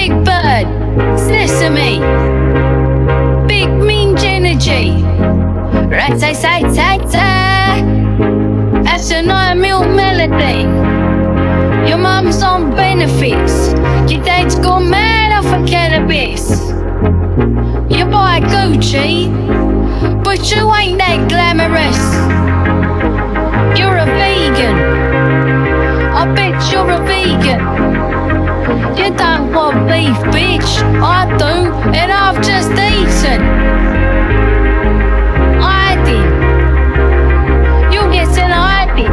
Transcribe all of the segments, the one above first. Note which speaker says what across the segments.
Speaker 1: Big bird, sesame, big minge energy. Rat-tat-tat-tat-tat. That's a night milk melody. Your mum's on benefits. Your dad's gone mad off of cannabis. You buy Gucci, but you ain't that glamorous. You're a vegan. I bet you're a vegan. You don't want beef, bitch. I do, and I've just eaten. Hiding. You get an hiding.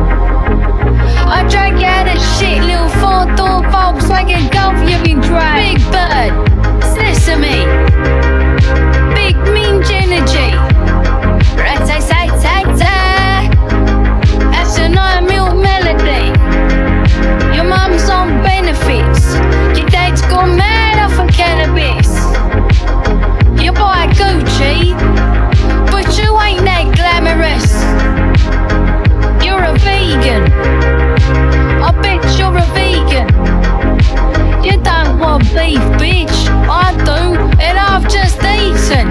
Speaker 1: I drank out of shit, little four-door Volkswagen Golf you've been driving. Big bird, sesame, big minge energy. Rat-tat-tat-tat-tat. That's a night milk melody. Your mum's on benefits. Your dad's gone mad off of cannabis. You buy Gucci, but you ain't that glamorous. You're a vegan. I bet you're a vegan. You don't want beef, bitch. I do, and I've just eaten.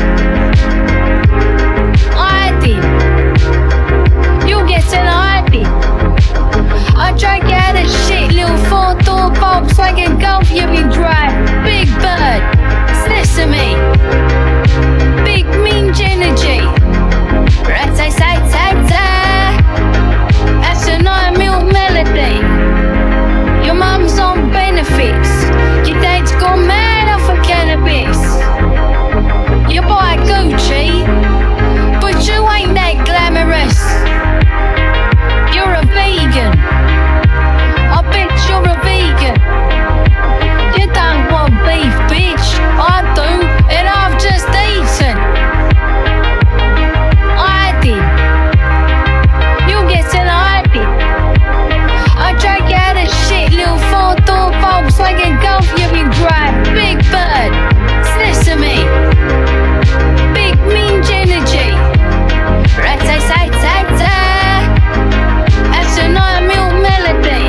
Speaker 1: Hiding. You get an hiding. I drank out of shit, little four-door Volkswagen Golf you've been driving. Big bird, sesame, big minge energy. Rat-tat-tat-tat-tat. That's a night milk melody. Your mum's on benefits. Your dad's gone mad off of cannabis. You buy Gucci, but you ain't that glamorous. You're a vegan. I bet you're a vegan. You don't want beef, bitch. I do, and I've just eaten. Hiding. You get an hiding. I drank out of shit, little four-door Volkswagen Golf you've been driving. Big bird, sesame, big minge energy. Rat-tat-tat-tat-tat. That's a night milk melody.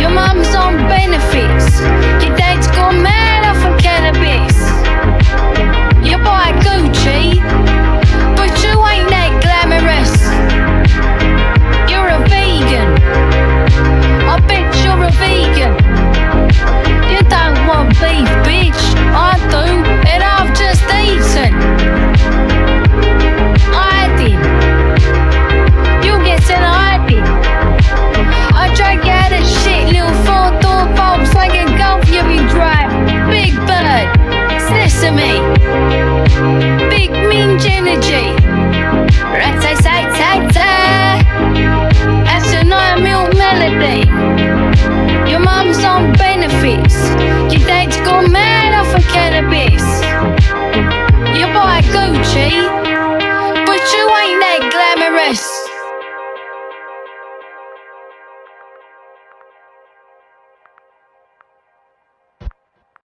Speaker 1: Your mum's on benefits. Your dad's gone mad off of cannabis. You buy Gucci, but you ain't that glamorous. You're a vegan. I bet you're a vegan. You don't want beef, bitch. I do, and I've just eaten. Hiding. You get an hiding. I drank out of shit, little four-door Volkswagen Golf you've been driving. Big bird, sesame, big minge energy.